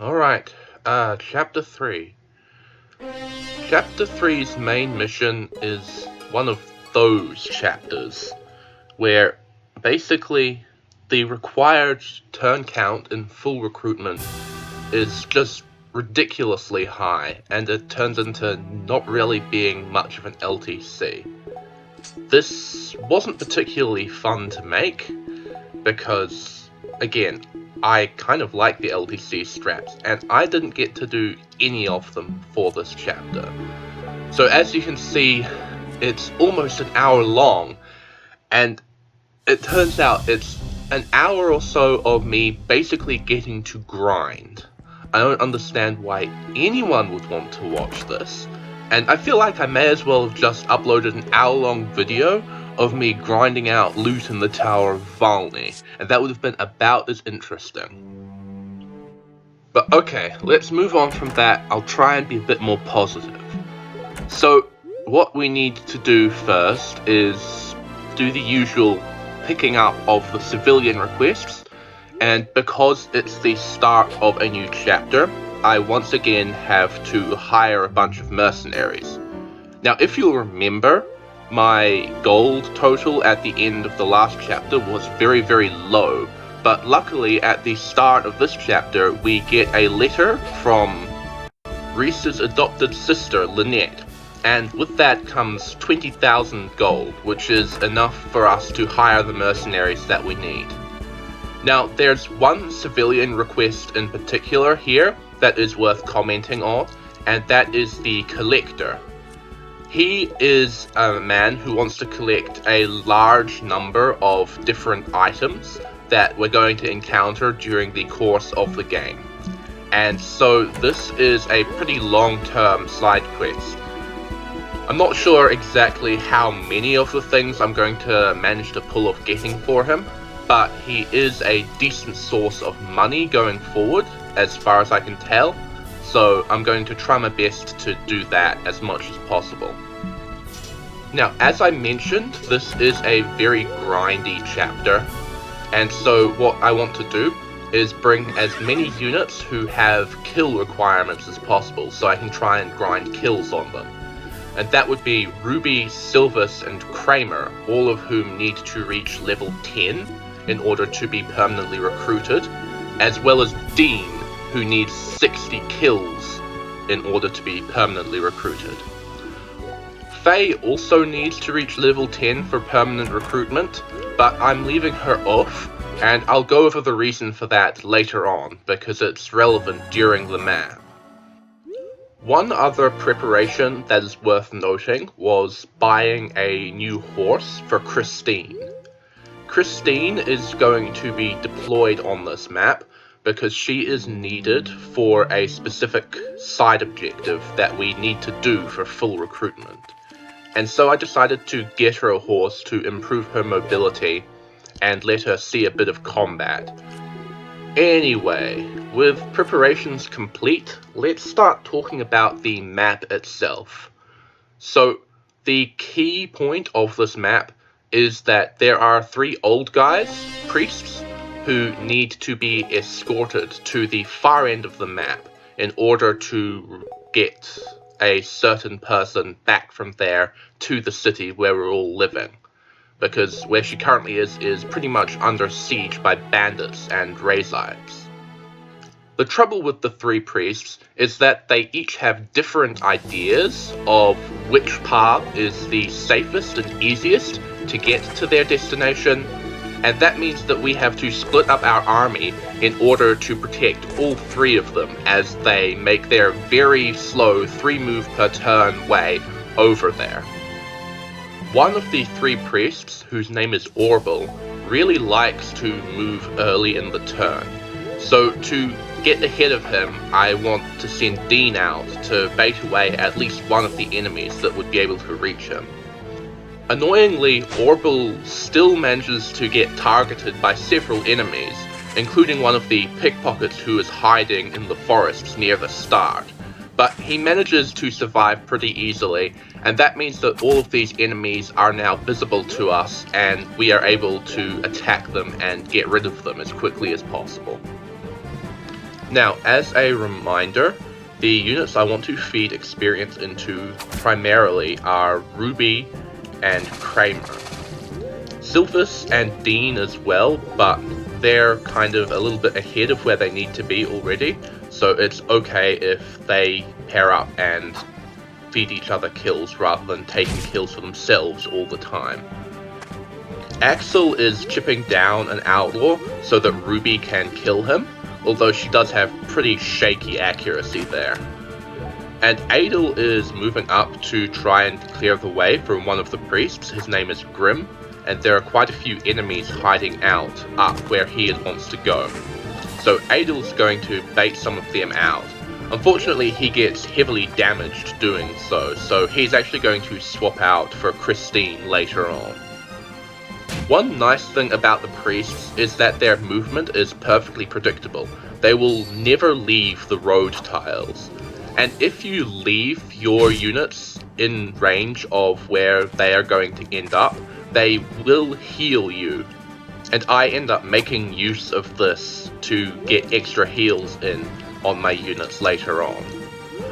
Alright, Chapter 3. Chapter 3's main mission is one of those chapters where basically the required turn count in full recruitment is just ridiculously high, and it turns into not really being much of an LTC. This wasn't particularly fun to make because, again, I kind of like the LTC straps, and I didn't get to do any of them for this chapter. So as you can see, it's almost an hour long, and it turns out it's an hour or so of me basically getting to grind. I don't understand why anyone would want to watch this, and I feel like I may as well have just uploaded an hour-long video of me grinding out loot in the Tower of Valney, and that would have been about as interesting. But okay, let's move on from that. I'll try and be a bit more positive. So, what we need to do first is do the usual picking up of the civilian requests, and because it's the start of a new chapter, I once again have to hire a bunch of mercenaries. Now, if you'll remember, my gold total at the end of the last chapter was very, very low, but luckily at the start of this chapter we get a letter from Reese's adopted sister, Lynette, and with that comes 20,000 gold, which is enough for us to hire the mercenaries that we need. Now, there's one civilian request in particular here that is worth commenting on, and that is the Collector. He is a man who wants to collect a large number of different items that we're going to encounter during the course of the game. And so this is a pretty long-term side quest. I'm not sure exactly how many of the things I'm going to manage to pull off getting for him, but he is a decent source of money going forward, as far as I can tell. So I'm going to try my best to do that as much as possible. Now, as I mentioned, this is a very grindy chapter, and so what I want to do is bring as many units who have kill requirements as possible, so I can try and grind kills on them. And that would be Ruby, Sylvis, and Kramer, all of whom need to reach level 10 in order to be permanently recruited, as well as Dean, who needs 60 kills in order to be permanently recruited. Faye also needs to reach level 10 for permanent recruitment, but I'm leaving her off, and I'll go over the reason for that later on, because it's relevant during the map. One other preparation that is worth noting was buying a new horse for Christine. Christine is going to be deployed on this map because she is needed for a specific side objective that we need to do for full recruitment. And so I decided to get her a horse to improve her mobility and let her see a bit of combat. Anyway, with preparations complete, let's start talking about the map itself. So, the key point of this map is that there are 3 old guys, priests, who need to be escorted to the far end of the map in order to get a certain person back from there to the city where we're all living. Because where she currently is pretty much under siege by bandits and Razites. The trouble with the 3 priests is that they each have different ideas of which path is the safest and easiest to get to their destination, and that means that we have to split up our army in order to protect all 3 of them as they make their very slow 3 move per turn way over there. One of the 3 priests, whose name is Orbill, really likes to move early in the turn. So to get ahead of him, I want to send Dean out to bait away at least one of the enemies that would be able to reach him. Annoyingly, Orbill still manages to get targeted by several enemies, including one of the pickpockets who is hiding in the forests near the start. But he manages to survive pretty easily, and that means that all of these enemies are now visible to us, and we are able to attack them and get rid of them as quickly as possible. Now, as a reminder, the units I want to feed experience into primarily are Ruby and Kramer. Sylvis and Dean as well, but they're kind of a little bit ahead of where they need to be already, so it's okay if they pair up and feed each other kills rather than taking kills for themselves all the time. Axel is chipping down an outlaw so that Ruby can kill him, although she does have pretty shaky accuracy there. And Adel is moving up to try and clear the way from one of the priests. His name is Grim, and there are quite a few enemies hiding out up where he wants to go. So Adel's going to bait some of them out. Unfortunately, he gets heavily damaged doing so he's actually going to swap out for Christine later on. One nice thing about the priests is that their movement is perfectly predictable. They will never leave the road tiles. And if you leave your units in range of where they are going to end up, they will heal you. And I end up making use of this to get extra heals in on my units later on.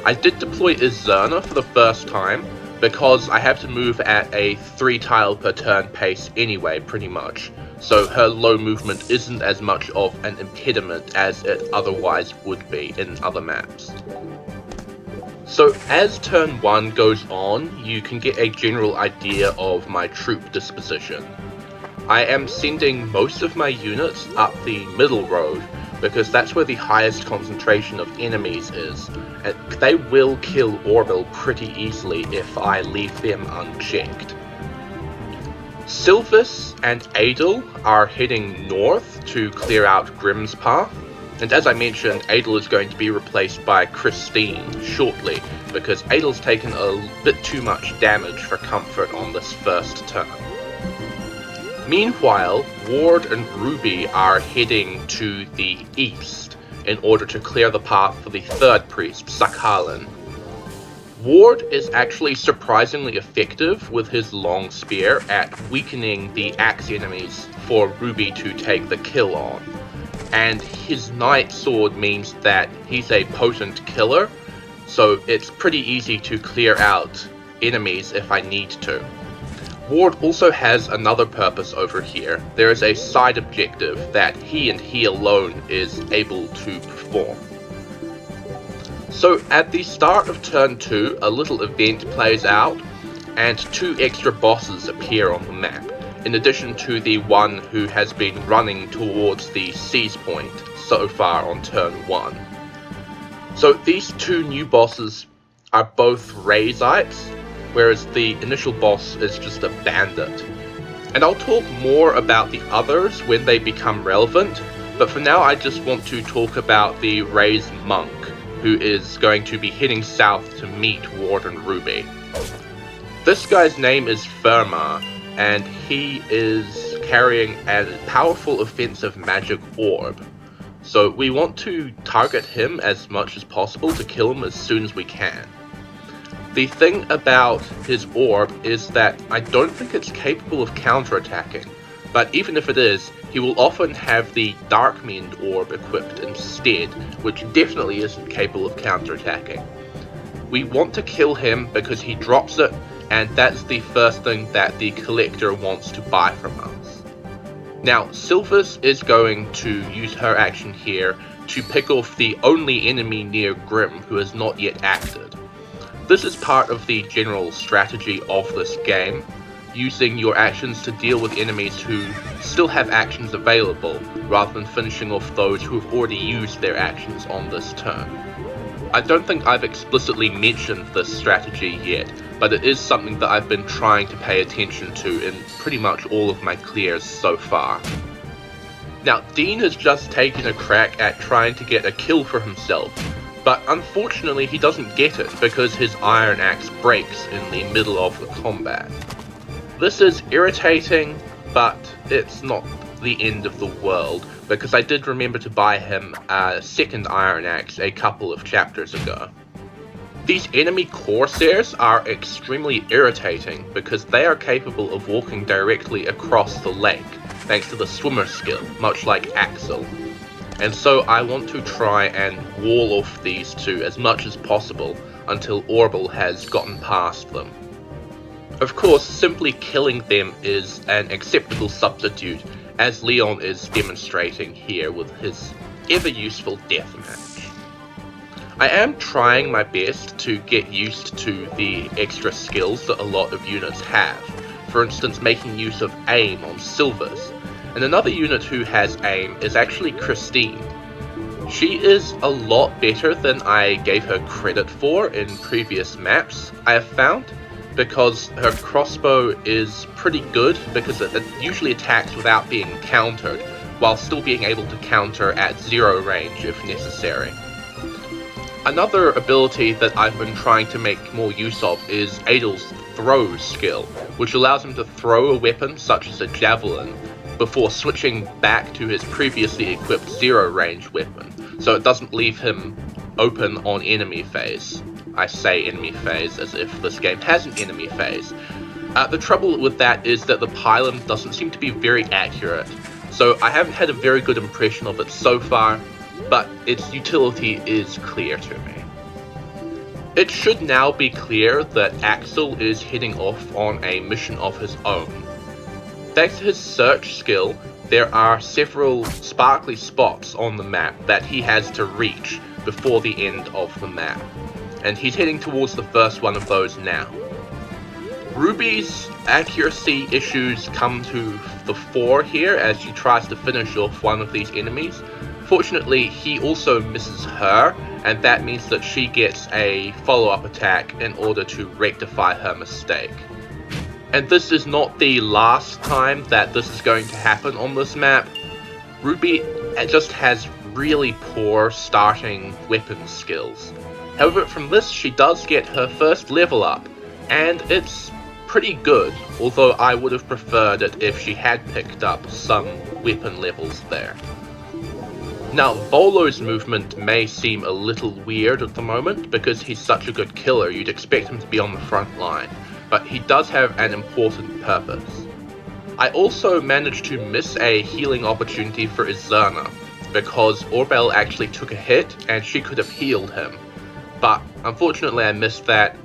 I did deploy Izerna for the first time, because I have to move at a 3 tile per turn pace anyway, pretty much, so her low movement isn't as much of an impediment as it otherwise would be in other maps. So as turn 1 goes on, you can get a general idea of my troop disposition. I am sending most of my units up the middle road, because that's where the highest concentration of enemies is, and they will kill Orville pretty easily if I leave them unchecked. Sylvis and Adel are heading north to clear out Grimm's path, and as I mentioned, Adel is going to be replaced by Christine shortly, because Adel's taken a bit too much damage for comfort on this first turn. Meanwhile, Ward and Ruby are heading to the east in order to clear the path for the third priest, Sakhalin. Ward is actually surprisingly effective with his long spear at weakening the axe enemies for Ruby to take the kill on. And his knight sword means that he's a potent killer, so it's pretty easy to clear out enemies if I need to. Ward also has another purpose over here. There is a side objective that he and he alone is able to perform. So at the start of turn 2, a little event plays out, and 2 extra bosses appear on the map, in addition to the one who has been running towards the seize point so far on turn 1. So these 2 new bosses are both Razites, whereas the initial boss is just a bandit. And I'll talk more about the others when they become relevant, but for now I just want to talk about the Raise Monk, who is going to be heading south to meet Ward and Ruby. This guy's name is Fermat, and he is carrying a powerful offensive magic orb. So we want to target him as much as possible to kill him as soon as we can. The thing about his orb is that I don't think it's capable of counterattacking, but even if it is, he will often have the Darkmend orb equipped instead, which definitely isn't capable of counterattacking. We want to kill him because he drops it, and that's the first thing that the collector wants to buy from us. Now, Sylvis is going to use her action here to pick off the only enemy near Grimm who has not yet acted. This is part of the general strategy of this game, using your actions to deal with enemies who still have actions available, rather than finishing off those who have already used their actions on this turn. I don't think I've explicitly mentioned this strategy yet, but it is something that I've been trying to pay attention to in pretty much all of my clears so far. Now, Dean has just taken a crack at trying to get a kill for himself, but unfortunately he doesn't get it because his iron axe breaks in the middle of the combat. This is irritating, but it's not the end of the world, because I did remember to buy him a second iron axe a couple of chapters ago. These enemy Corsairs are extremely irritating because they are capable of walking directly across the lake, thanks to the swimmer skill, much like Axel. and so I want to try and wall off these two as much as possible until Orbital has gotten past them. Of course, simply killing them is an acceptable substitute, as Leon is demonstrating here with his ever-useful deathmatch. I am trying my best to get used to the extra skills that a lot of units have, for instance making use of aim on Sylvis, and another unit who has aim is actually Christine. She is a lot better than I gave her credit for in previous maps, I have found, because her crossbow is pretty good because it usually attacks without being countered, while still being able to counter at 0 range if necessary. Another ability that I've been trying to make more use of is Adel's throw skill, which allows him to throw a weapon such as a javelin before switching back to his previously equipped 0 range weapon, so it doesn't leave him open on enemy phase. I say enemy phase as if this game has an enemy phase. The trouble with that is that the pylon doesn't seem to be very accurate, so I haven't had a very good impression of it so far, but its utility is clear to me. It should now be clear that Axel is heading off on a mission of his own. Thanks to his search skill, there are several sparkly spots on the map that he has to reach before the end of the map, and he's heading towards the first one of those now. Ruby's accuracy issues come to the fore here as she tries to finish off one of these enemies. Fortunately, he also misses her, and that means that she gets a follow-up attack in order to rectify her mistake. And this is not the last time that this is going to happen on this map. Ruby just has really poor starting weapon skills. However, from this she does get her first level up, and it's pretty good, although I would have preferred it if she had picked up some weapon levels there. Now, Volo's movement may seem a little weird at the moment because he's such a good killer, you'd expect him to be on the front line, but he does have an important purpose. I also managed to miss a healing opportunity for Izerna, because Orbel actually took a hit and she could have healed him, but unfortunately I missed that,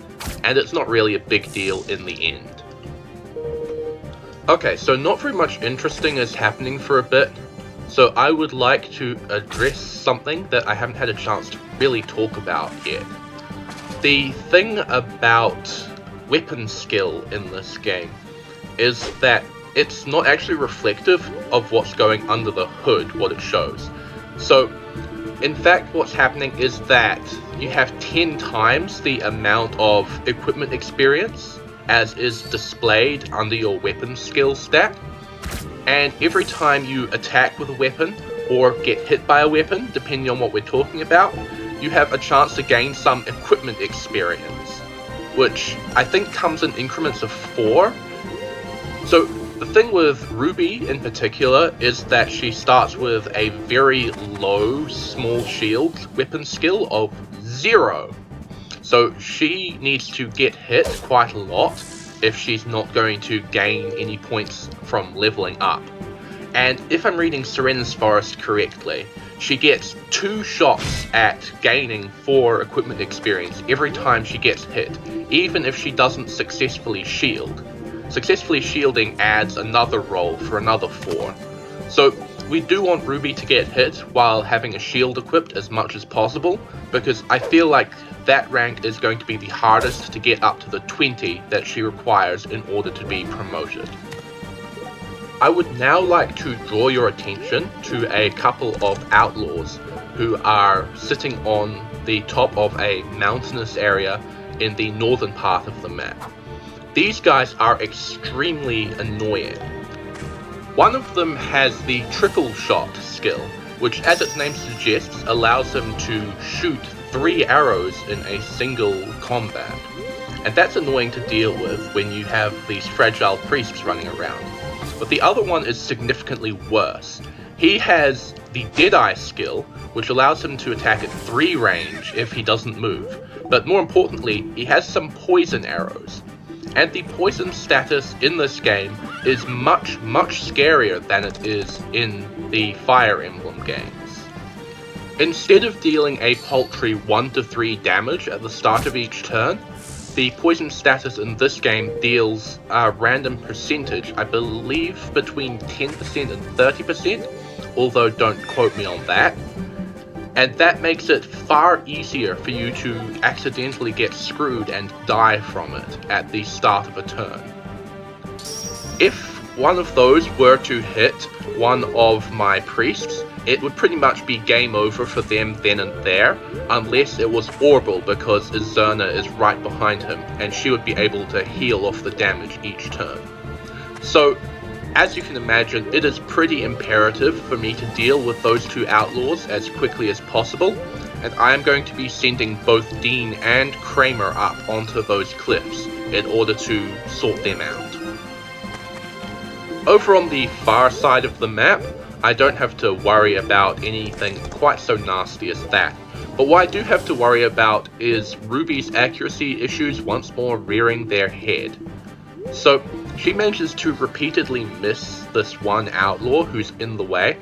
and it's not really a big deal in the end. Okay, so not very much interesting is happening for a bit, so I would like to address something that I haven't had a chance to really talk about yet. The thing about weapon skill in this game is that it's not actually reflective of what's going under the hood, what it shows. So, in fact, what's happening is that you have 10 times the amount of equipment experience as is displayed under your weapon skill stat. And every time you attack with a weapon, or get hit by a weapon, depending on what we're talking about, you have a chance to gain some equipment experience, which I think comes in increments of 4. So the thing with Ruby in particular is that she starts with a very low small shield weapon skill of 0. So she needs to get hit quite a lot if she's not going to gain any points from leveling up. And if I'm reading Seren's Forest correctly, she gets 2 shots at gaining 4 equipment experience every time she gets hit, even if she doesn't successfully shield. Successfully shielding adds another roll for another 4. So we do want Ruby to get hit while having a shield equipped as much as possible, because I feel like that rank is going to be the hardest to get up to the 20 that she requires in order to be promoted. I would now like to draw your attention to a couple of outlaws who are sitting on the top of a mountainous area in the northern part of the map. These guys are extremely annoying. One of them has the triple shot skill, which as its name suggests allows him to shoot 3 arrows in a single combat. And that's annoying to deal with when you have these fragile priests running around. But the other one is significantly worse. He has the Deadeye skill, which allows him to attack at 3 range if he doesn't move. But more importantly, he has some poison arrows. And the poison status in this game is much, much scarier than it is in the Fire Emblem games. Instead of dealing a paltry 1 to 3 damage at the start of each turn, the poison status in this game deals a random percentage, I believe between 10% and 30%, although don't quote me on that. And that makes it far easier for you to accidentally get screwed and die from it at the start of a turn. If one of those were to hit one of my priests, it would pretty much be game over for them then and there, unless it was Orbital, because Izerna is right behind him, and she would be able to heal off the damage each turn. So, as you can imagine, it is pretty imperative for me to deal with those two outlaws as quickly as possible, and I am going to be sending both Dean and Kramer up onto those cliffs in order to sort them out. Over on the far side of the map, I don't have to worry about anything quite so nasty as that. But what I do have to worry about is Ruby's accuracy issues once more rearing their head. So, she manages to repeatedly miss this one outlaw who's in the way,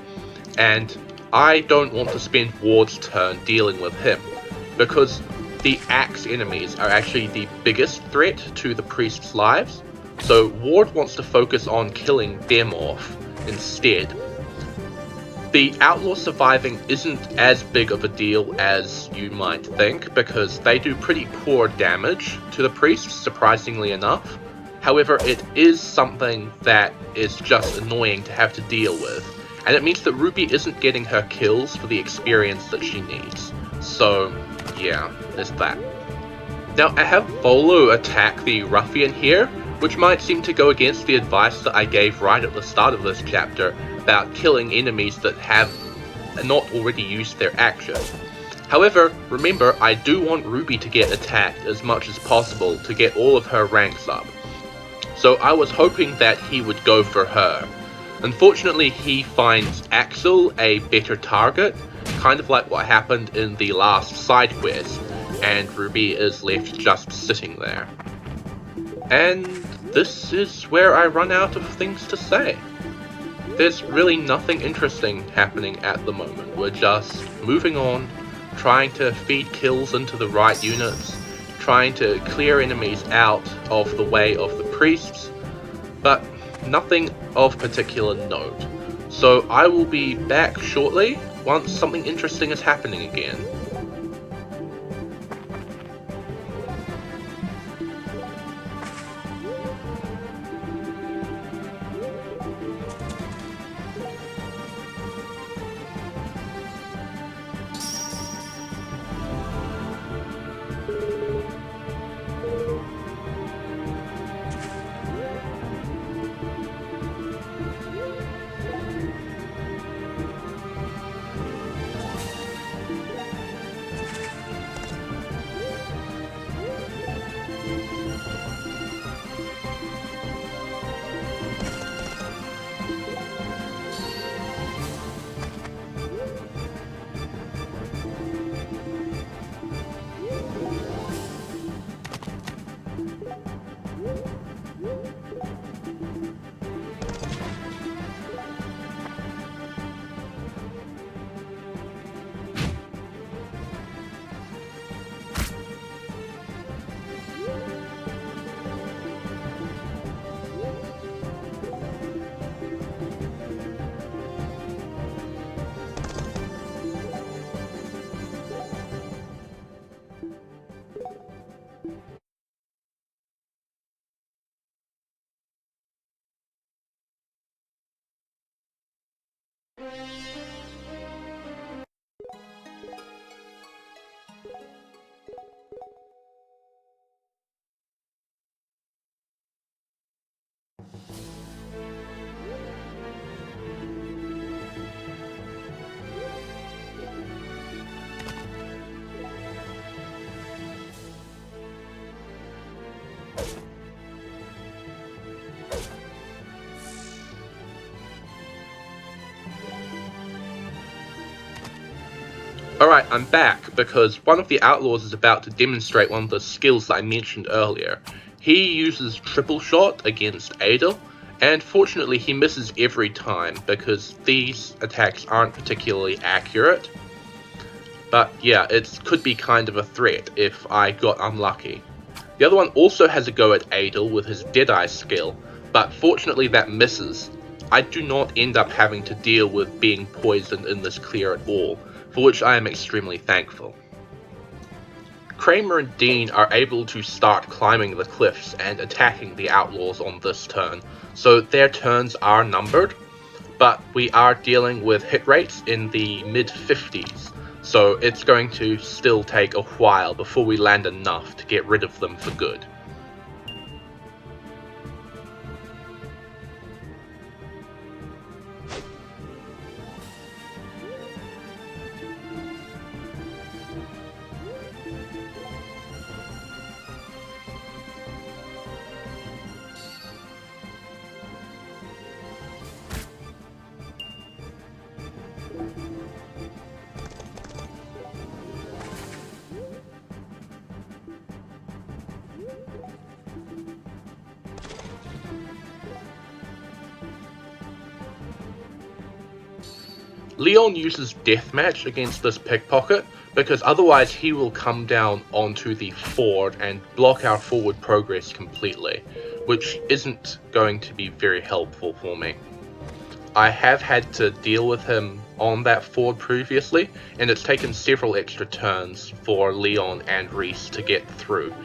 and I don't want to spend Ward's turn dealing with him, because the axe enemies are actually the biggest threat to the priest's lives, so Ward wants to focus on killing them off instead. The outlaw surviving isn't as big of a deal as you might think, because they do pretty poor damage to the priest, surprisingly enough. However, it is something that is just annoying to have to deal with, and it means that Ruby isn't getting her kills for the experience that she needs. So, yeah, there's that. Now, I have Volo attack the ruffian here, which might seem to go against the advice that I gave right at the start of this chapter about killing enemies that have not already used their action. However, remember, I do want Ruby to get attacked as much as possible to get all of her ranks up. So I was hoping that he would go for her. Unfortunately, he finds Axel a better target, kind of like what happened in the last side quest, and Ruby is left just sitting there. And this is where I run out of things to say. There's really nothing interesting happening at the moment. We're just moving on, trying to feed kills into the right units, trying to clear enemies out of the way of the priests, but nothing of particular note. So I will be back shortly once something interesting is happening again. Alright, I'm back, because one of the outlaws is about to demonstrate one of the skills that I mentioned earlier. He uses triple shot against Adel, and fortunately he misses every time, because these attacks aren't particularly accurate. But yeah, it could be kind of a threat if I got unlucky. The other one also has a go at Adel with his Deadeye skill, but fortunately that misses. I do not end up having to deal with being poisoned in this clear at all, for which I am extremely thankful. Kramer and Dean are able to start climbing the cliffs and attacking the outlaws on this turn, so their turns are numbered, but we are dealing with hit rates in the mid-50s, so it's going to still take a while before we land enough to get rid of them for good. Leon uses Deathmatch against this pickpocket, because otherwise he will come down onto the ford and block our forward progress completely, which isn't going to be very helpful for me. I have had to deal with him on that ford previously, and it's taken several extra turns for Leon and Reese to get through,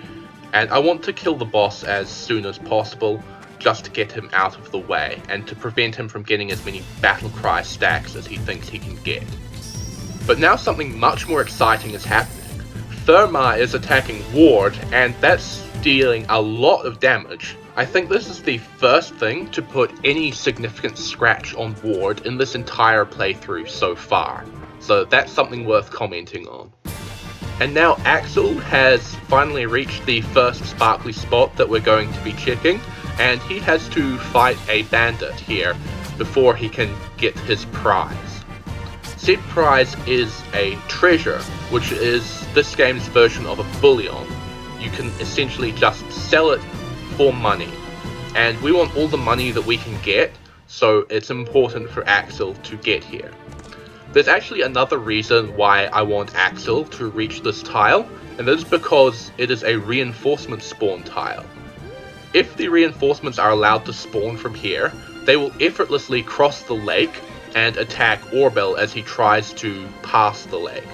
and I want to kill the boss as soon as possible, just to get him out of the way, and to prevent him from getting as many battle cry stacks as he thinks he can get. But now something much more exciting is happening. Fermat is attacking Ward, and that's dealing a lot of damage. I think this is the first thing to put any significant scratch on Ward in this entire playthrough so far, so that's something worth commenting on. And now Axel has finally reached the first sparkly spot that we're going to be checking, and he has to fight a bandit here before he can get his prize. Said prize is a treasure, which is this game's version of a bullion. You can essentially just sell it for money, and we want all the money that we can get, so it's important for Axel to get here. There's actually another reason why I want Axel to reach this tile, and that is because it is a reinforcement spawn tile. If the reinforcements are allowed to spawn from here, they will effortlessly cross the lake and attack Orbel as he tries to pass the lake.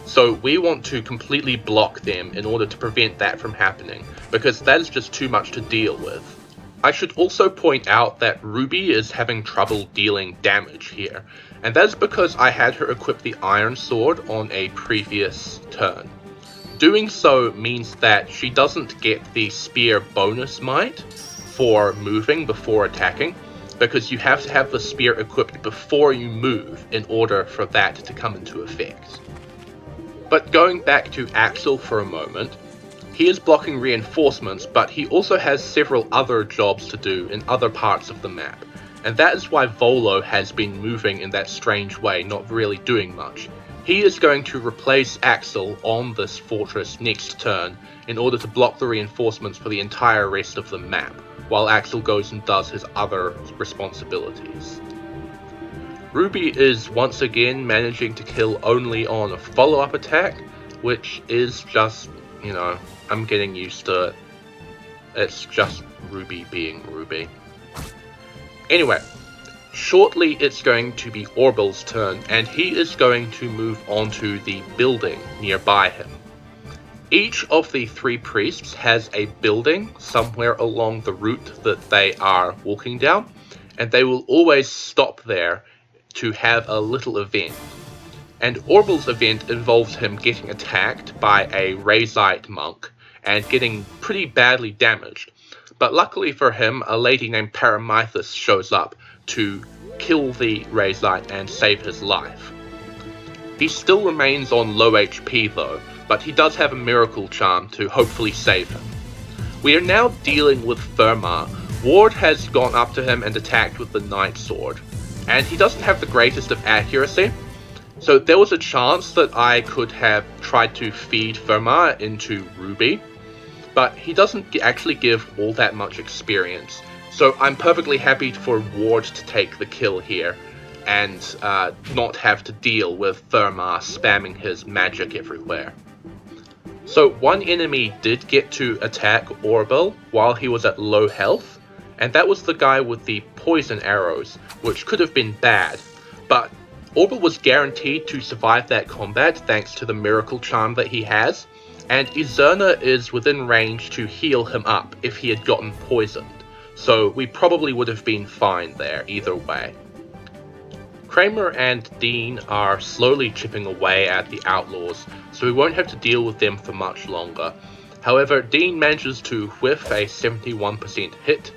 So we want to completely block them in order to prevent that from happening, because that is just too much to deal with. I should also point out that Ruby is having trouble dealing damage here, and that's because I had her equip the Iron Sword on a previous turn. Doing so means that she doesn't get the spear bonus might for moving before attacking, because you have to have the spear equipped before you move in order for that to come into effect. But going back to Axel for a moment, he is blocking reinforcements, but he also has several other jobs to do in other parts of the map, and that is why Volo has been moving in that strange way, not really doing much. He is going to replace Axel on this fortress next turn in order to block the reinforcements for the entire rest of the map, while Axel goes and does his other responsibilities. Ruby is once again managing to kill only on a follow-up attack, which is just, I'm getting used to it. It's just Ruby being Ruby. Anyway, shortly it's going to be Orbel's turn, and he is going to move onto the building nearby him. Each of the three priests has a building somewhere along the route that they are walking down, and they will always stop there to have a little event. And Orbel's event involves him getting attacked by a Razite monk and getting pretty badly damaged. But luckily for him, a lady named Paramithus shows up to kill the Razite and save his life. He still remains on low HP though, but he does have a miracle charm to hopefully save him. We are now dealing with Fermat. Ward has gone up to him and attacked with the Knight Sword, and he doesn't have the greatest of accuracy, so there was a chance that I could have tried to feed Fermat into Ruby, but he doesn't actually give all that much experience, so I'm perfectly happy for Ward to take the kill here, and not have to deal with Fermat spamming his magic everywhere. So one enemy did get to attack Orbill while he was at low health, and that was the guy with the poison arrows, which could have been bad, but Orbill was guaranteed to survive that combat thanks to the miracle charm that he has, and Izerna is within range to heal him up if he had gotten poisoned, so we probably would have been fine there either way. Kramer and Dean are slowly chipping away at the outlaws, so we won't have to deal with them for much longer. However, Dean manages to whiff a 71% hit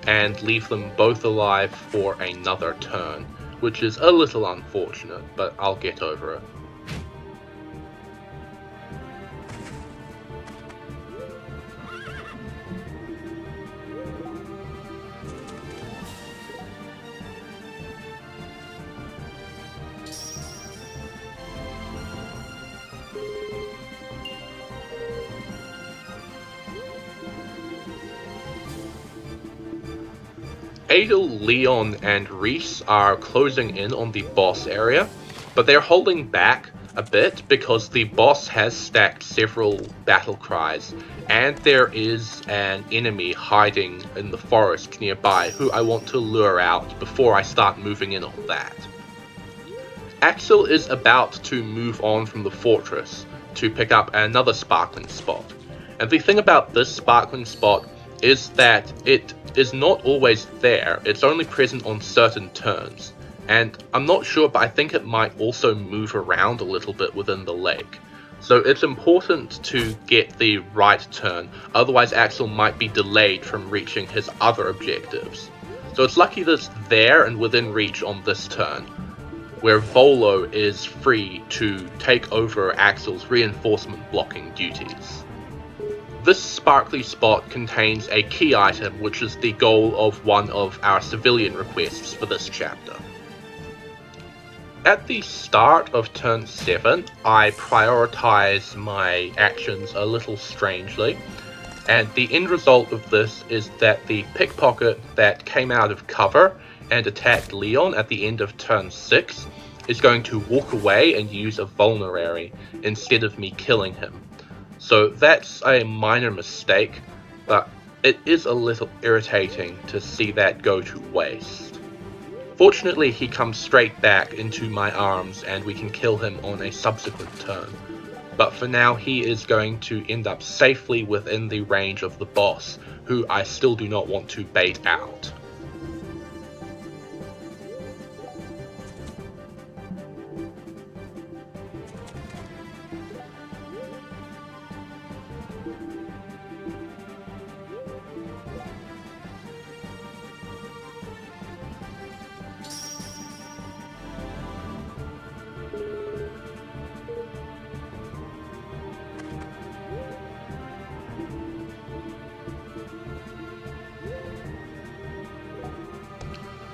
and leave them both alive for another turn, which is a little unfortunate, but I'll get over it. Adel, Leon, and Reese are closing in on the boss area, but they're holding back a bit because the boss has stacked several battle cries, and there is an enemy hiding in the forest nearby who I want to lure out before I start moving in on that. Axel is about to move on from the fortress to pick up another sparkling spot, and the thing about this sparkling spot is that it is not always there, it's only present on certain turns, and I'm not sure, but I think it might also move around a little bit within the lake. So it's important to get the right turn, otherwise Axel might be delayed from reaching his other objectives. So it's lucky that it's there and within reach on this turn, where Volo is free to take over Axel's reinforcement blocking duties. This sparkly spot contains a key item, which is the goal of one of our civilian requests for this chapter. At the start of turn 7, I prioritize my actions a little strangely, and the end result of this is that the pickpocket that came out of cover and attacked Leon at the end of turn 6 is going to walk away and use a vulnerary instead of me killing him. So that's a minor mistake, but it is a little irritating to see that go to waste. Fortunately, he comes straight back into my arms and we can kill him on a subsequent turn. But for now, he is going to end up safely within the range of the boss, who I still do not want to bait out.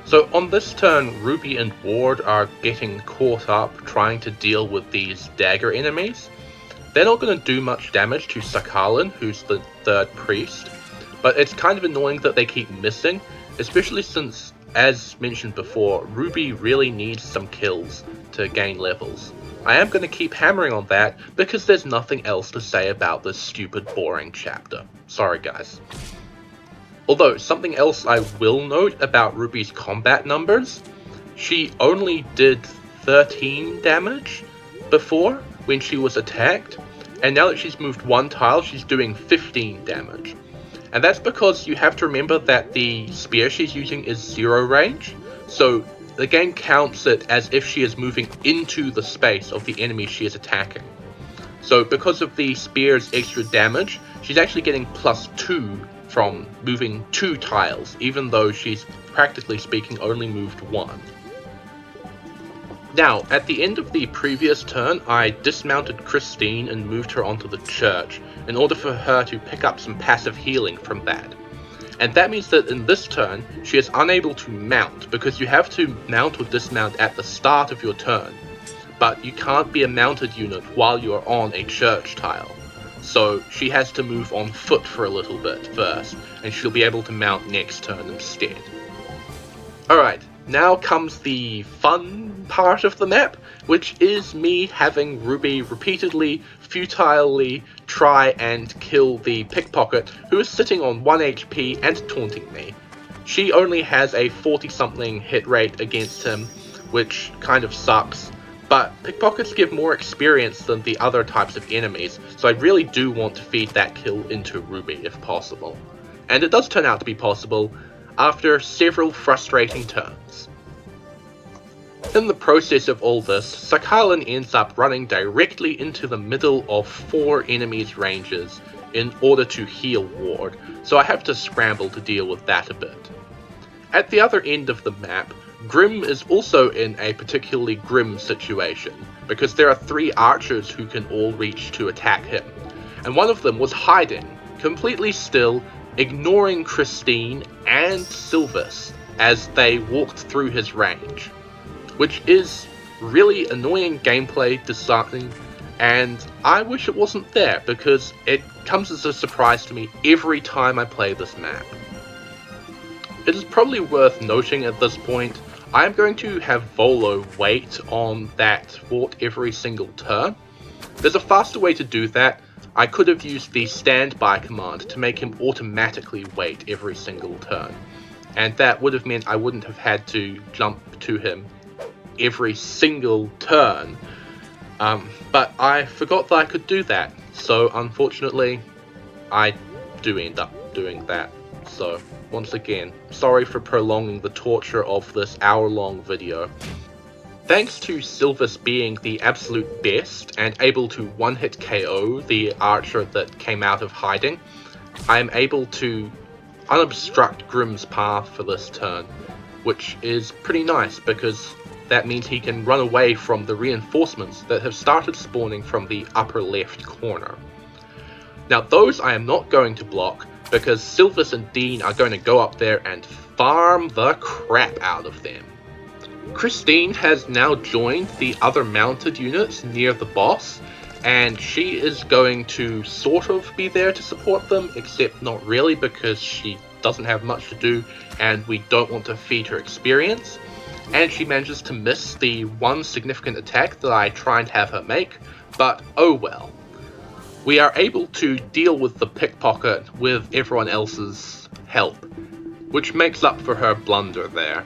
So on this turn, Ruby and Ward are getting caught up trying to deal with these dagger enemies. They're not going to do much damage to Sakalin, who's the third priest, but it's kind of annoying that they keep missing, especially since, as mentioned before, Ruby really needs some kills to gain levels. I am going to keep hammering on that because there's nothing else to say about this stupid, boring chapter. Sorry guys. Although, something else I will note about Ruby's combat numbers, she only did 13 damage before when she was attacked, and now that she's moved one tile, she's doing 15 damage. And that's because you have to remember that the spear she's using is 0 range, so the game counts it as if she is moving into the space of the enemy she is attacking. So because of the spear's extra damage, she's actually getting +2 from moving 2 tiles, even though she's practically speaking only moved 1. Now, at the end of the previous turn, I dismounted Christine and moved her onto the church in order for her to pick up some passive healing from that. And that means that in this turn, she is unable to mount, because you have to mount or dismount at the start of your turn, but you can't be a mounted unit while you are on a church tile. So she has to move on foot for a little bit first, and she'll be able to mount next turn instead. Alright, now comes the fun part of the map, which is me having Ruby repeatedly, futilely try and kill the pickpocket who is sitting on 1 HP and taunting me. She only has a 40-something hit rate against him, which kind of sucks, but pickpockets give more experience than the other types of enemies, so I really do want to feed that kill into Ruby if possible. And it does turn out to be possible, after several frustrating turns. In the process of all this, Sakhalin ends up running directly into the middle of 4 enemies' ranges in order to heal Ward, so I have to scramble to deal with that a bit. At the other end of the map, Grim is also in a particularly grim situation, because there are 3 archers who can all reach to attack him, and one of them was hiding, completely still, ignoring Christine and Sylvis as they walked through his range, which is really annoying gameplay design, and I wish it wasn't there because it comes as a surprise to me every time I play this map. It is probably worth noting at this point, I am going to have Volo wait on that fort every single turn. There's a faster way to do that. I could have used the standby command to make him automatically wait every single turn, and that would have meant I wouldn't have had to jump to him every single turn, but I forgot that I could do that, so unfortunately I do end up doing that. So once again, sorry for prolonging the torture of this hour-long video. Thanks to Sylvis being the absolute best and able to one-hit KO the archer that came out of hiding, I am able to unobstruct Grim's path for this turn, which is pretty nice because that means he can run away from the reinforcements that have started spawning from the upper left corner. Now those I am not going to block because Sylvis and Dean are going to go up there and farm the crap out of them. Christine has now joined the other mounted units near the boss, and she is going to sort of be there to support them, except not really because she doesn't have much to do and we don't want to feed her experience. And she manages to miss the one significant attack that I try and have her make, but oh well. We are able to deal with the pickpocket with everyone else's help, which makes up for her blunder there.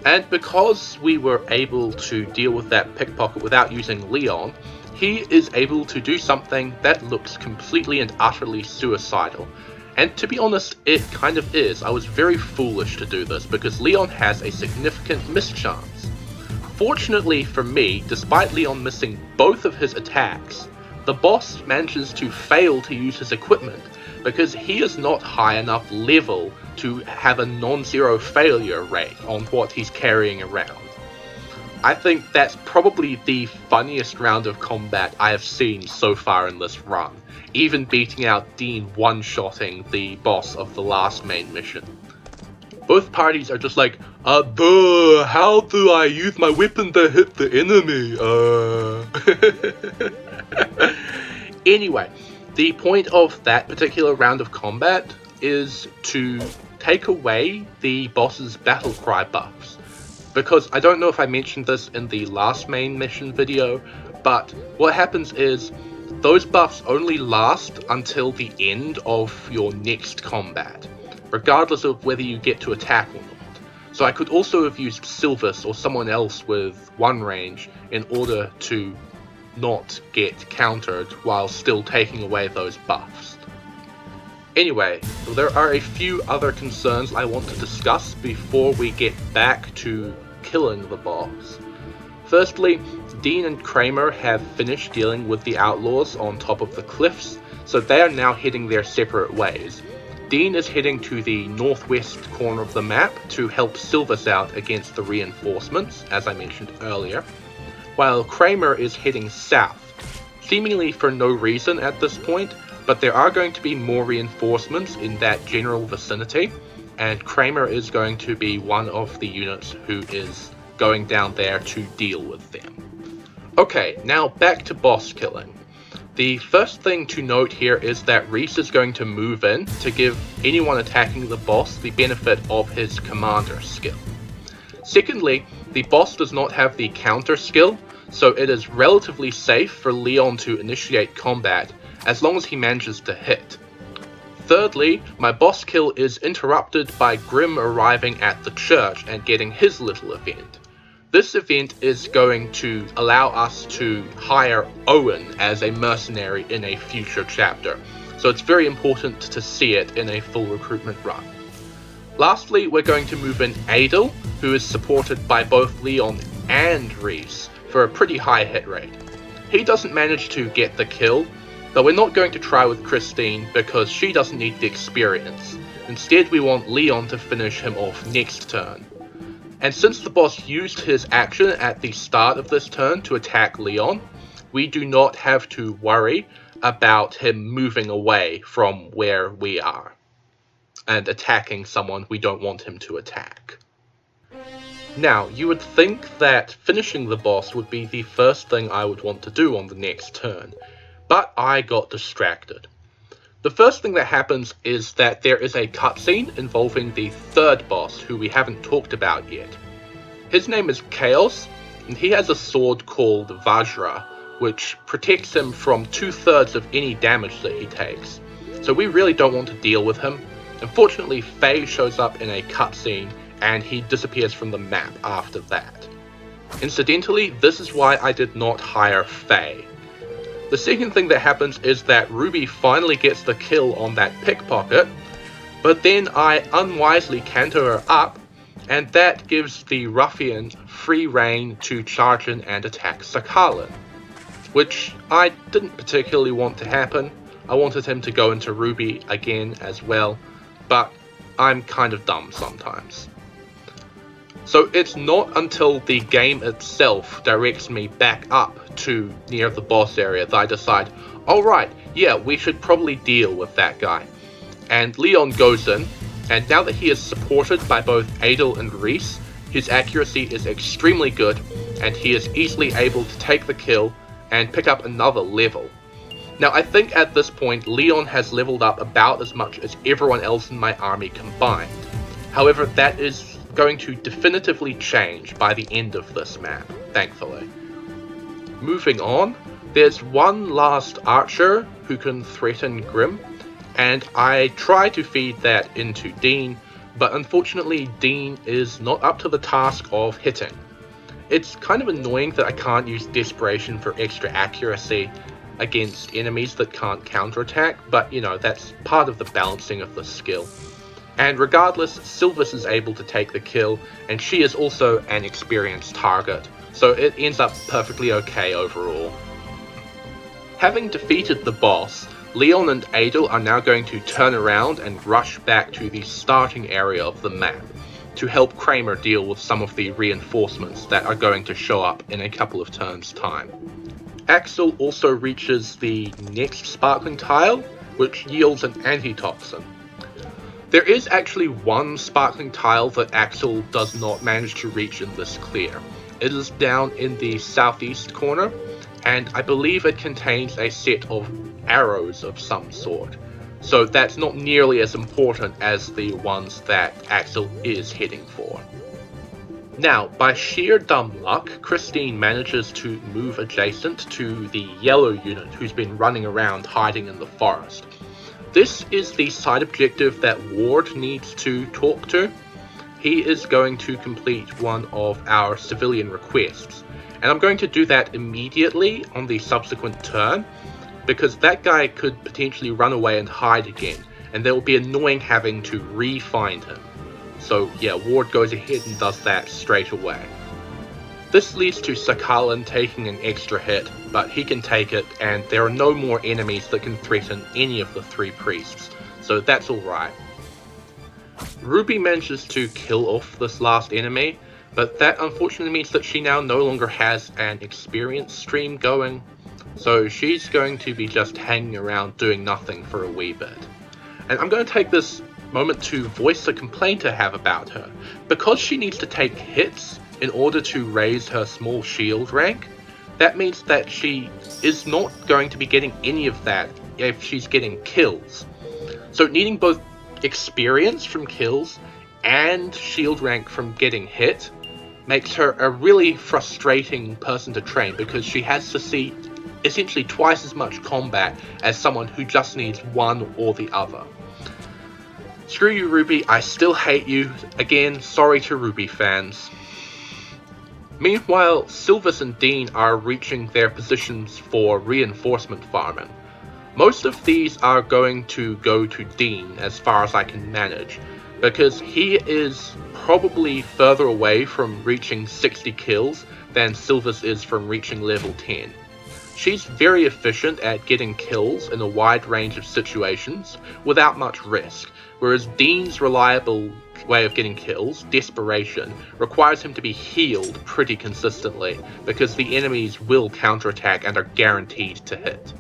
And because we were able to deal with that pickpocket without using Leon, he is able to do something that looks completely and utterly suicidal. And to be honest, it kind of is. I was very foolish to do this because Leon has a significant mischance. Fortunately for me, despite Leon missing both of his attacks, the boss manages to fail to use his equipment because he is not high enough level to have a non-zero failure rate on what he's carrying around. I think that's probably the funniest round of combat I have seen so far in this run, even beating out Dean one-shotting the boss of the last main mission. Both parties are just like, how do I use my weapon to hit the enemy? Anyway, the point of that particular round of combat is to take away the boss's battle cry buffs. Because I don't know if I mentioned this in the last main mission video, but what happens is those buffs only last until the end of your next combat, regardless of whether you get to attack or not. So I could also have used Sylvis or someone else with one range in order to not get countered while still taking away those buffs. Anyway, there are a few other concerns I want to discuss before we get back to killing the boss. Firstly, Dean and Kramer have finished dealing with the outlaws on top of the cliffs, so they are now heading their separate ways. Dean is heading to the northwest corner of the map to help Sylvis out against the reinforcements, as I mentioned earlier, while Kramer is heading south, seemingly for no reason at this point, but there are going to be more reinforcements in that general vicinity, and Kramer is going to be one of the units who is going down there to deal with them. Okay, now back to boss killing. The first thing to note here is that Reese is going to move in to give anyone attacking the boss the benefit of his commander skill. Secondly, the boss does not have the counter skill, so it is relatively safe for Leon to initiate combat as long as he manages to hit. Thirdly, my boss kill is interrupted by Grim arriving at the church and getting his little event. This event is going to allow us to hire Owen as a mercenary in a future chapter, so it's very important to see it in a full recruitment run. Lastly, we're going to move in Adel, who is supported by both Leon and Reese for a pretty high hit rate. He doesn't manage to get the kill, but we're not going to try with Christine because she doesn't need the experience. Instead, we want Leon to finish him off next turn. And since the boss used his action at the start of this turn to attack Leon, we do not have to worry about him moving away from where we are and attacking someone we don't want him to attack. Now, you would think that finishing the boss would be the first thing I would want to do on the next turn, but I got distracted. The first thing that happens is that there is a cutscene involving the third boss who we haven't talked about yet. His name is Chaos, and he has a sword called Vajra, which protects him from 2/3 of any damage that he takes. So we really don't want to deal with him. Unfortunately, Faye shows up in a cutscene and he disappears from the map after that. Incidentally, this is why I did not hire Faye. The second thing that happens is that Ruby finally gets the kill on that pickpocket, but then I unwisely canter her up, and that gives the ruffian free rein to charge in and attack Sakalin, which I didn't particularly want to happen. I wanted him to go into Ruby again as well, but I'm kind of dumb sometimes. So it's not until the game itself directs me back up to near the boss area that I decide, alright, yeah, we should probably deal with that guy. And Leon goes in, and now that he is supported by both Adel and Reese, his accuracy is extremely good, and he is easily able to take the kill and pick up another level. Now I think at this point Leon has leveled up about as much as everyone else in my army combined. However, that is going to definitively change by the end of this map, thankfully. Moving on, there's one last archer who can threaten Grim, and I try to feed that into Dean, but unfortunately Dean is not up to the task of hitting. It's kind of annoying that I can't use Desperation for extra accuracy against enemies that can't counterattack, but you know, that's part of the balancing of the skill. And regardless, Sylvis is able to take the kill, and she is also an experienced target, so it ends up perfectly okay overall. Having defeated the boss, Leon and Adel are now going to turn around and rush back to the starting area of the map to help Kramer deal with some of the reinforcements that are going to show up in a couple of turns' time. Axel also reaches the next sparkling tile, which yields an antitoxin. There is actually one sparkling tile that Axel does not manage to reach in this clear. It is down in the southeast corner, and I believe it contains a set of arrows of some sort. So that's not nearly as important as the ones that Axel is heading for. Now, by sheer dumb luck, Christine manages to move adjacent to the yellow unit who's been running around hiding in the forest. This is the side objective that Ward needs to talk to. He is going to complete one of our civilian requests, and I'm going to do that immediately on the subsequent turn, because that guy could potentially run away and hide again, and it will be annoying having to re-find him. So yeah, Ward goes ahead and does that straight away. This leads to Sakhalin taking an extra hit, but he can take it, and there are no more enemies that can threaten any of the 3 priests, so that's alright. Ruby manages to kill off this last enemy, but that unfortunately means that she now no longer has an experience stream going, so she's going to be just hanging around doing nothing for a wee bit. And I'm going to take this moment to voice a complaint I have about her. Because she needs to take hits in order to raise her small shield rank, that means that she is not going to be getting any of that if she's getting kills. So needing both experience from kills and shield rank from getting hit makes her a really frustrating person to train, because she has to see essentially twice as much combat as someone who just needs one or the other. Screw you, Ruby, I still hate you. Again, sorry to Ruby fans. Meanwhile, Sylvis and Dean are reaching their positions for reinforcement farming. Most of these are going to go to Dean as far as I can manage, because he is probably further away from reaching 60 kills than Sylvis is from reaching level 10. She's very efficient at getting kills in a wide range of situations without much risk, whereas Dean's reliable way of getting kills, Desperation, requires him to be healed pretty consistently because the enemies will counterattack and are guaranteed to hit.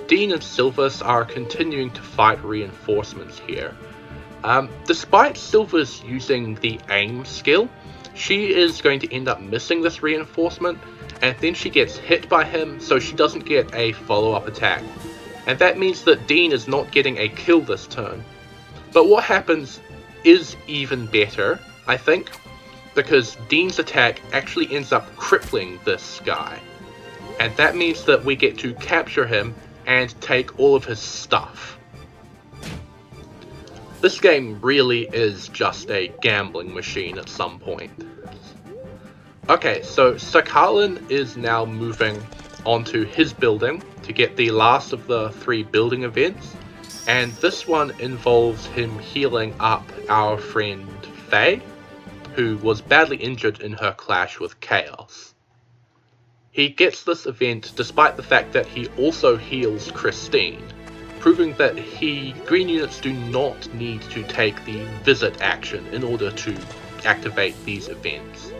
Dean and Sylvis are continuing to fight reinforcements here. Despite Sylvis using the aim skill, she is going to end up missing this reinforcement, and then she gets hit by him, so she doesn't get a follow-up attack. And that means that Dean is not getting a kill this turn. But what happens is even better, I think, because Dean's attack actually ends up crippling this guy. And that means that we get to capture him and take all of his stuff. This game really is just a gambling machine at some point. Okay, so Sakhalin is now moving onto his building to get the last of the 3 building events, and this one involves him healing up our friend Faye, who was badly injured in her clash with Chaos. He gets this event despite the fact that he also heals Christine, proving that green units do not need to take the visit action in order to activate these events.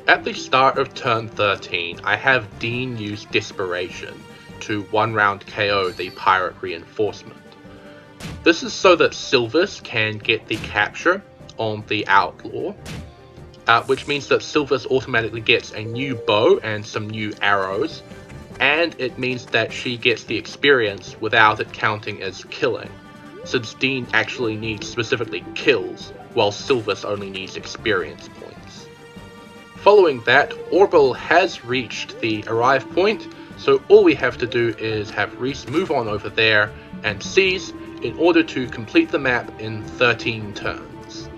At the start of turn 13, I have Dean use Desperation to 1-round KO the pirate reinforcement. This is so that Sylvis can get the capture on the outlaw, which means that Sylvis automatically gets a new bow and some new arrows, and it means that she gets the experience without it counting as killing, since Dean actually needs specifically kills, while Sylvis only needs experience points. Following that, Orbital has reached the arrive point, so all we have to do is have Reese move on over there and seize in order to complete the map in 13 turns.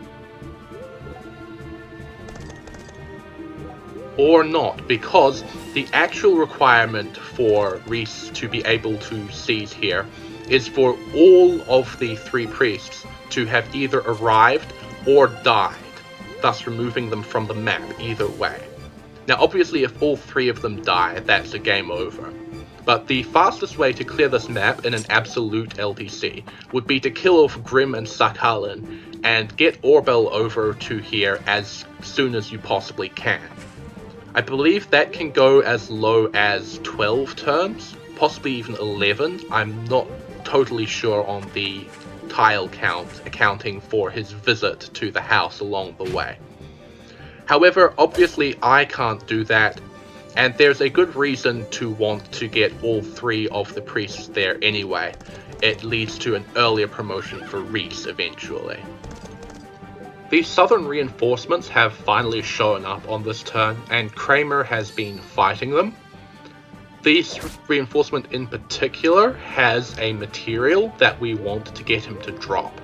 Or not, because the actual requirement for Reese to be able to seize here is for all of the 3 priests to have either arrived or died, thus removing them from the map either way. Now obviously if all 3 of them die, that's a game over. But the fastest way to clear this map in an absolute LTC would be to kill off Grim and Sakhalin and get Orbel over to here as soon as you possibly can. I believe that can go as low as 12 turns, possibly even 11. I'm not totally sure on the tile count, accounting for his visit to the house along the way. However, obviously I can't do that, and there's a good reason to want to get all 3 of the priests there anyway. It leads to an earlier promotion for Reese eventually. The southern reinforcements have finally shown up on this turn, and Kramer has been fighting them. This reinforcement in particular has a material that we want to get him to drop.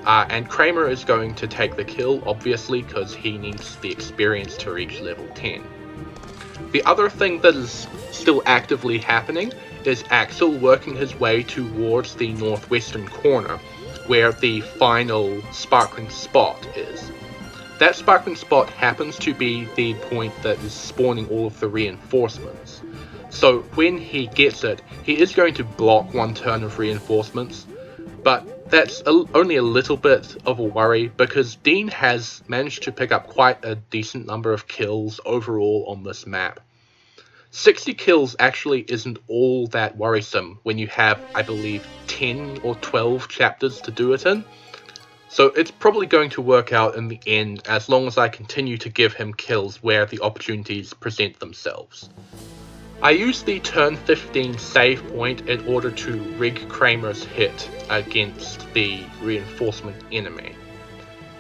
And Kramer is going to take the kill, obviously, because he needs the experience to reach level 10. The other thing that is still actively happening is Axel working his way towards the northwestern corner, where the final sparkling spot is. That sparkling spot happens to be the point that is spawning all of the reinforcements. So when he gets it, he is going to block 1 turn of reinforcements, but that's only a little bit of a worry because Dean has managed to pick up quite a decent number of kills overall on this map. 60 kills actually isn't all that worrisome when you have, I believe, 10 or 12 chapters to do it in. So it's probably going to work out in the end as long as I continue to give him kills where the opportunities present themselves. I used the turn 15 save point in order to rig Kramer's hit against the reinforcement enemy.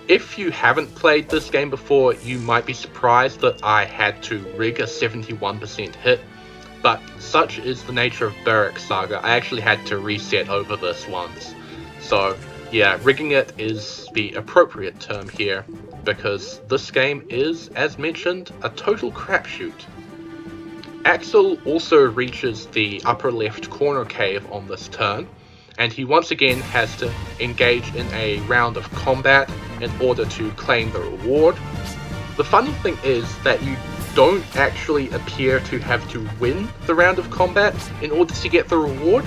If you haven't played this game before, you might be surprised that I had to rig a 71% hit, but such is the nature of Berwick Saga. I actually had to reset over this once. So yeah, rigging it is the appropriate term here, because this game is, as mentioned, a total crapshoot. Axel also reaches the upper left corner cave on this turn, and he once again has to engage in a round of combat in order to claim the reward. The funny thing is that you don't actually appear to have to win the round of combat in order to get the reward.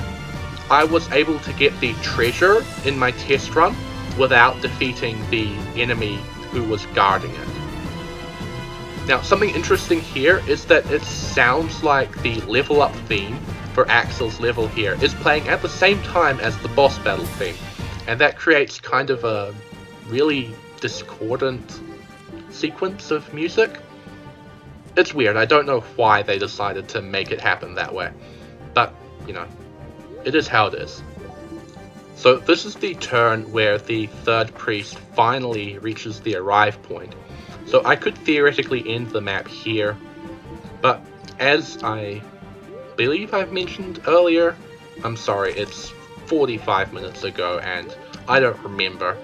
I was able to get the treasure in my test run without defeating the enemy who was guarding it. Now, something interesting here is that it sounds like the level up theme for Axel's level here is playing at the same time as the boss battle theme, and that creates kind of a really discordant sequence of music. It's weird, I don't know why they decided to make it happen that way, but, you know, it is how it is. So this is the turn where the third priest finally reaches the arrive point, so I could theoretically end the map here, but as I believe I've mentioned earlier, I'm sorry, it's 45 minutes ago and I don't remember,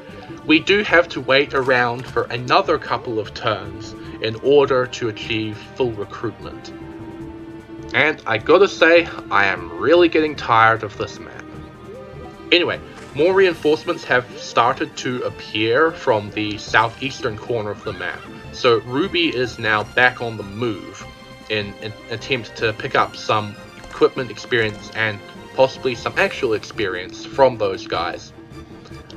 we do have to wait around for another couple of turns in order to achieve full recruitment. And I gotta say, I am really getting tired of this map. Anyway, more reinforcements have started to appear from the southeastern corner of the map, so Ruby is now back on the move in an attempt to pick up some equipment experience and possibly some actual experience from those guys.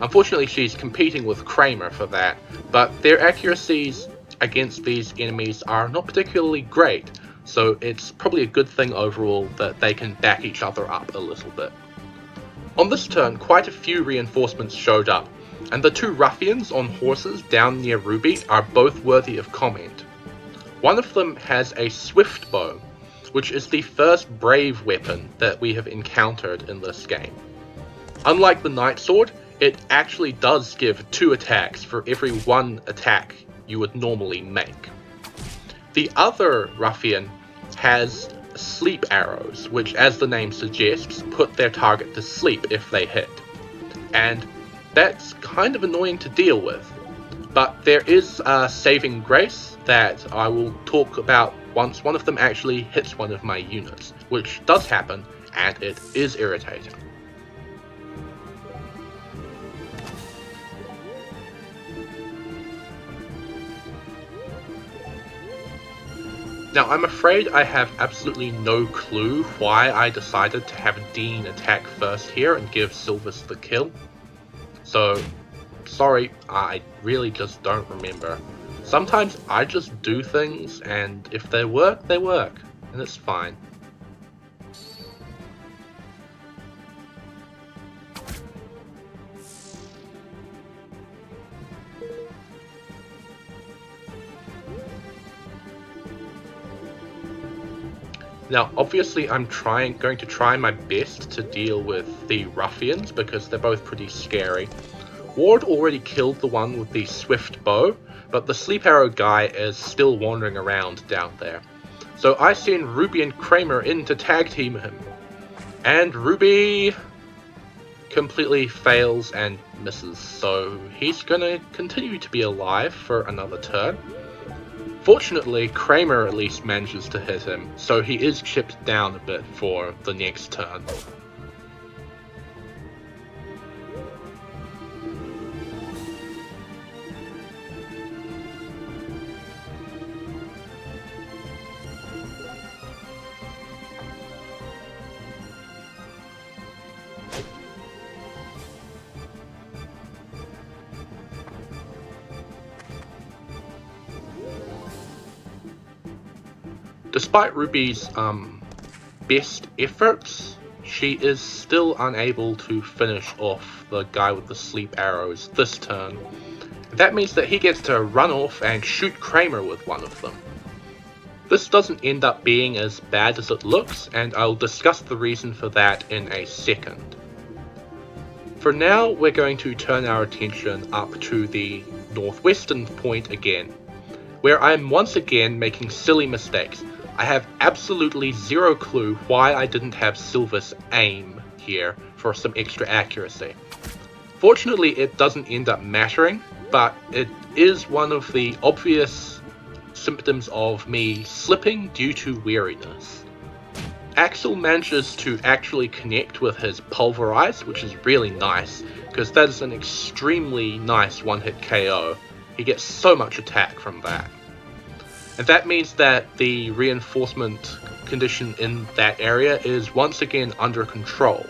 Unfortunately, she's competing with Kramer for that, but their accuracies against these enemies are not particularly great, so it's probably a good thing overall that they can back each other up a little bit. On this turn, quite a few reinforcements showed up, and the 2 ruffians on horses down near Ruby are both worthy of comment. One of them has a swift bow, which is the first brave weapon that we have encountered in this game. Unlike the Night Sword, it actually does give 2 attacks for every 1 attack you would normally make. The other ruffian has sleep arrows, which, as the name suggests, put their target to sleep if they hit. And that's kind of annoying to deal with. But there is a saving grace that I will talk about once one of them actually hits one of my units, which does happen, and it is irritating. Now, I'm afraid I have absolutely no clue why I decided to have Dean attack first here and give Sylvis the kill. So, sorry, I really just don't remember. Sometimes I just do things, and if they work, they work, and it's fine. Now, obviously, I'm going to try my best to deal with the ruffians because they're both pretty scary. Ward already killed the one with the swift bow, but the sleep arrow guy is still wandering around down there. So I send Ruby and Kramer in to tag team him. And Ruby completely fails and misses, so he's gonna continue to be alive for another turn. Fortunately, Kramer at least manages to hit him, so he is chipped down a bit for the next turn. Despite Ruby's best efforts, she is still unable to finish off the guy with the sleep arrows this turn. That means that he gets to run off and shoot Kramer with one of them. This doesn't end up being as bad as it looks, and I'll discuss the reason for that in a second. For now, we're going to turn our attention up to the northwestern point again, where I'm once again making silly mistakes. I have absolutely zero clue why I didn't have Sylvis aim here for some extra accuracy. Fortunately, it doesn't end up mattering, but it is one of the obvious symptoms of me slipping due to weariness. Axel manages to actually connect with his pulverize, which is really nice, because that is an extremely nice one-hit KO. He gets so much attack from that. And that means that the reinforcement condition in that area is once again under control.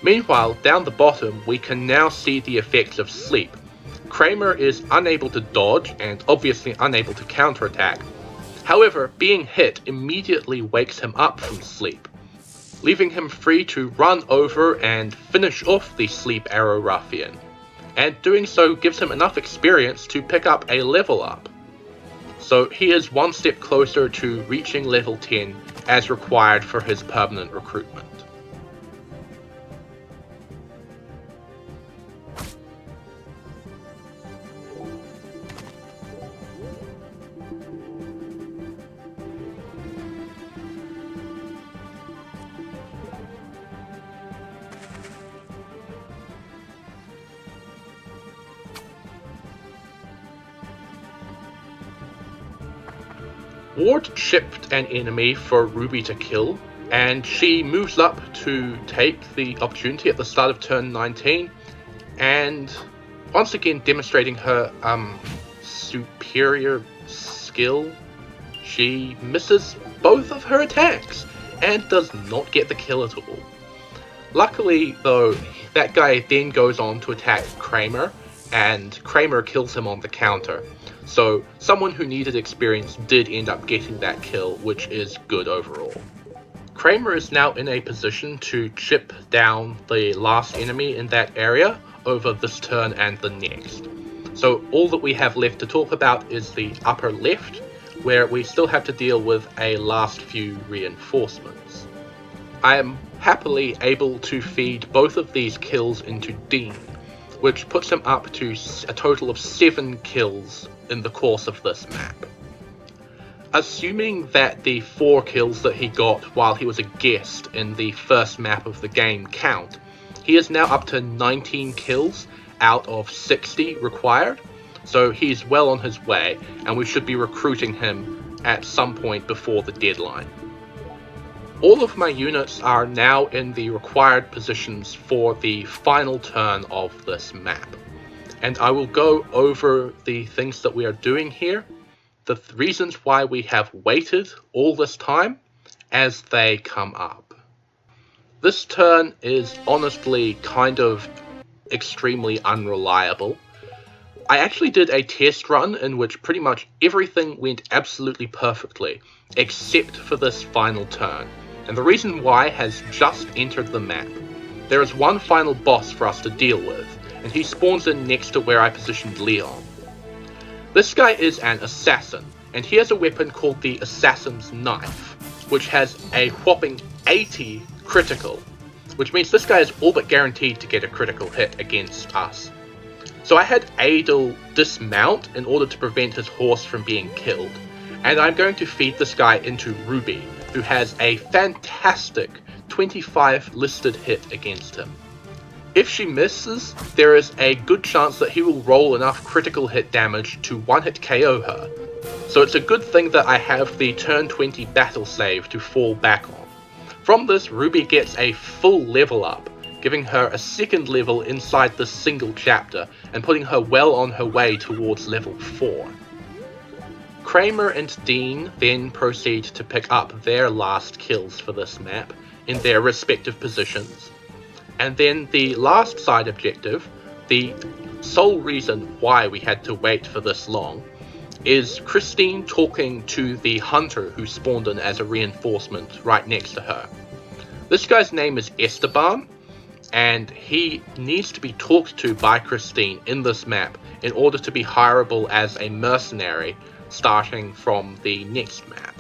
Meanwhile, down the bottom, we can now see the effects of sleep. Kramer is unable to dodge and obviously unable to counterattack. However, being hit immediately wakes him up from sleep, leaving him free to run over and finish off the sleep arrow ruffian. And doing so gives him enough experience to pick up a level up. So he is one step closer to reaching level 10 as required for his permanent recruitment. Ward chipped an enemy for Ruby to kill, and she moves up to take the opportunity at the start of turn 19, and once again demonstrating her superior skill, she misses both of her attacks and does not get the kill at all. Luckily though, that guy then goes on to attack Kramer, and Kramer kills him on the counter. So someone who needed experience did end up getting that kill, which is good overall. Kramer is now in a position to chip down the last enemy in that area over this turn and the next. So all that we have left to talk about is the upper left, where we still have to deal with a last few reinforcements. I am happily able to feed both of these kills into Dean, which puts him up to a total of 7 kills in the course of this map. Assuming that the 4 kills that he got while he was a guest in the first map of the game count, he is now up to 19 kills out of 60 required, so he's well on his way, and we should be recruiting him at some point before the deadline. All of my units are now in the required positions for the final turn of this map, and I will go over the things that we are doing here, the reasons why we have waited all this time, as they come up. This turn is honestly kind of extremely unreliable. I actually did a test run in which pretty much everything went absolutely perfectly, except for this final turn, and the reason why has just entered the map. There is one final boss for us to deal with, and he spawns in next to where I positioned Leon. This guy is an assassin, and he has a weapon called the Assassin's Knife, which has a whopping 80 critical, which means this guy is all but guaranteed to get a critical hit against us. So I had Adel dismount in order to prevent his horse from being killed, and I'm going to feed this guy into Ruby, who has a fantastic 25 listed hit against him. If she misses, there is a good chance that he will roll enough critical hit damage to one-hit KO her, so it's a good thing that I have the turn 20 battle save to fall back on. From this, Ruby gets a full level up, giving her a second level inside this single chapter, and putting her well on her way towards level 4. Kramer and Dean then proceed to pick up their last kills for this map in their respective positions. And then the last side objective, the sole reason why we had to wait for this long, is Christine talking to the hunter who spawned in as a reinforcement right next to her. This guy's name is Esteban, and he needs to be talked to by Christine in this map in order to be hireable as a mercenary starting from the next map.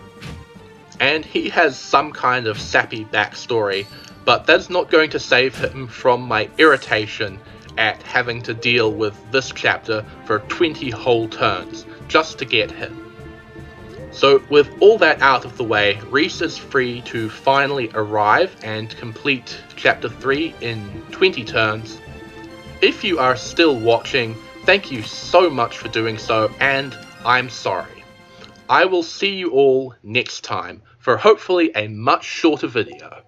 And he has some kind of sappy backstory, but that's not going to save him from my irritation at having to deal with this chapter for 20 whole turns just to get him. So with all that out of the way, Reese is free to finally arrive and complete Chapter 3 in 20 turns. If you are still watching, thank you so much for doing so, and I'm sorry. I will see you all next time for hopefully a much shorter video.